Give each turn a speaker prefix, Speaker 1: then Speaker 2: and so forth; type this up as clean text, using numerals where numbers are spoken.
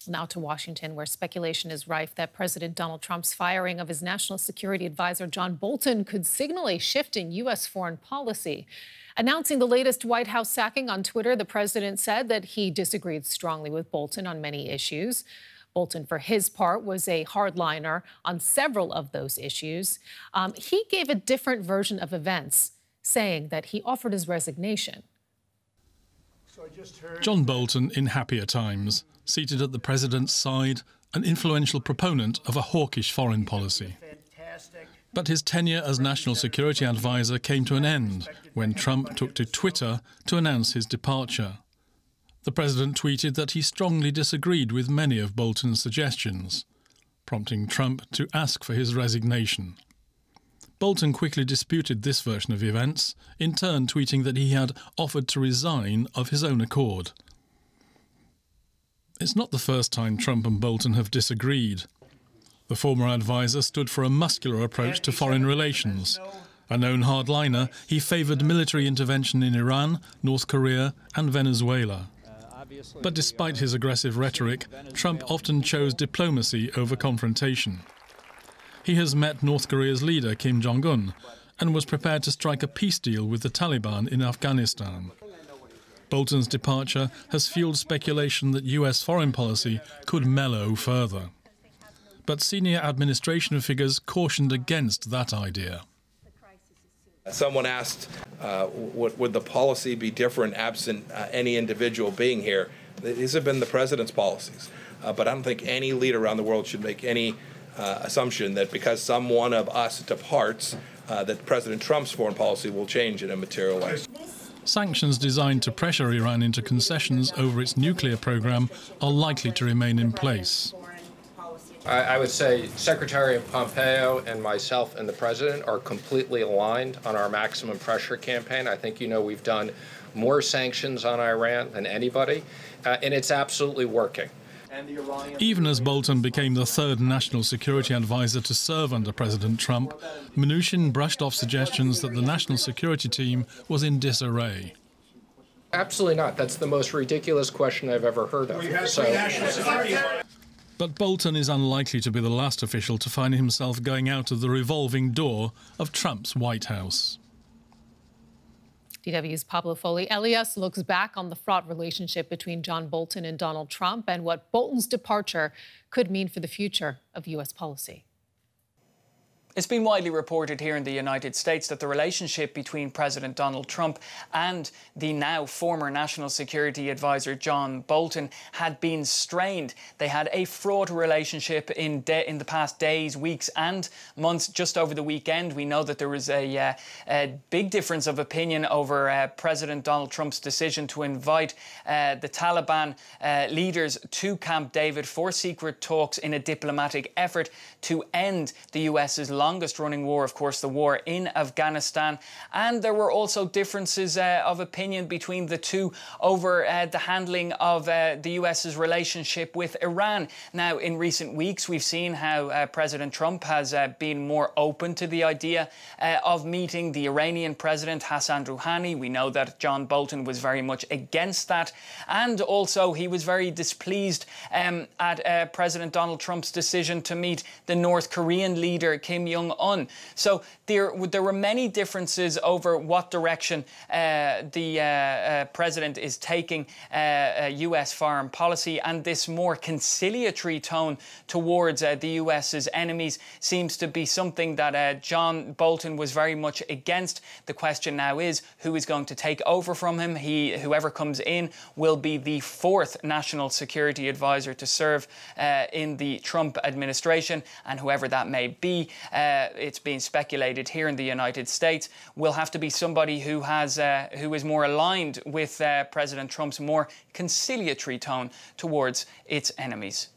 Speaker 1: Now to Washington, where speculation is rife that President Donald Trump's firing of his national security advisor, John Bolton, could signal a shift in U.S. foreign policy. Announcing the latest White House sacking on Twitter, the president said that he disagreed strongly with Bolton on many issues. Bolton, for his part, was a hardliner on several of those issues. He gave a different version of events, saying that he offered his resignation.
Speaker 2: John Bolton in happier times, seated at the president's side, an influential proponent of a hawkish foreign policy. But his tenure as national security advisor came to an end when Trump took to Twitter to announce his departure. The president tweeted that he strongly disagreed with many of Bolton's suggestions, prompting Trump to ask for his resignation. Bolton quickly disputed this version of events, in turn tweeting that he had offered to resign of his own accord. It's not the first time Trump and Bolton have disagreed. The former advisor stood for a muscular approach to foreign relations. A known hardliner, he favoured military intervention in Iran, North Korea and Venezuela. But despite his aggressive rhetoric, Trump often chose diplomacy over confrontation. He has met North Korea's leader, Kim Jong-un, and was prepared to strike a peace deal with the Taliban in Afghanistan. Bolton's departure has fueled speculation that US foreign policy could mellow further. But senior administration figures cautioned against that idea.
Speaker 3: Someone asked, would the policy be different absent any individual being here? These have been the president's policies. But I don't think any leader around the world should make any assumption that because some one of us departs, that President Trump's foreign policy will change in a material way.
Speaker 2: Sanctions designed to pressure Iran into concessions over its nuclear program are likely to remain in place.
Speaker 4: I would say Secretary Pompeo and myself and the president are completely aligned on our maximum pressure campaign. I think, we've done more sanctions on Iran than anybody, and it's absolutely working.
Speaker 2: Even as Bolton became the third national security advisor to serve under President Trump, Mnuchin brushed off suggestions that the national security team was in disarray.
Speaker 4: Absolutely not. That's the most ridiculous question I've ever heard of.
Speaker 2: But Bolton is unlikely to be the last official to find himself going out of the revolving door of Trump's White House.
Speaker 1: DW's Pablo Foley-Elias looks back on the fraught relationship between John Bolton and Donald Trump and what Bolton's departure could mean for the future of U.S. policy.
Speaker 5: It's been widely reported here in the United States that the relationship between President Donald Trump and the now former National Security Advisor John Bolton had been strained. They had a fraught relationship in the past days, weeks and months. Just over the weekend, we know that there was a big difference of opinion over President Donald Trump's decision to invite the Taliban leaders to Camp David for secret talks in a diplomatic effort to end the US's longest-running war, of course, the war in Afghanistan. And there were also differences of opinion between the two over the handling of the US's relationship with Iran. Now, in recent weeks, we've seen how President Trump has been more open to the idea of meeting the Iranian President Hassan Rouhani. We know that John Bolton was very much against that. And also, he was very displeased at President Donald Trump's decision to meet the North Korean leader Kim Jong-un. So there were many differences over what direction the president is taking US foreign policy, and this more conciliatory tone towards the US's enemies seems to be something that John Bolton was very much against. The question now is who is going to take over from him. Whoever comes in will be the fourth national security advisor to serve in the Trump administration, and whoever that may be, it's being speculated here in the United States, will have to be somebody who is more aligned with President Trump's more conciliatory tone towards its enemies.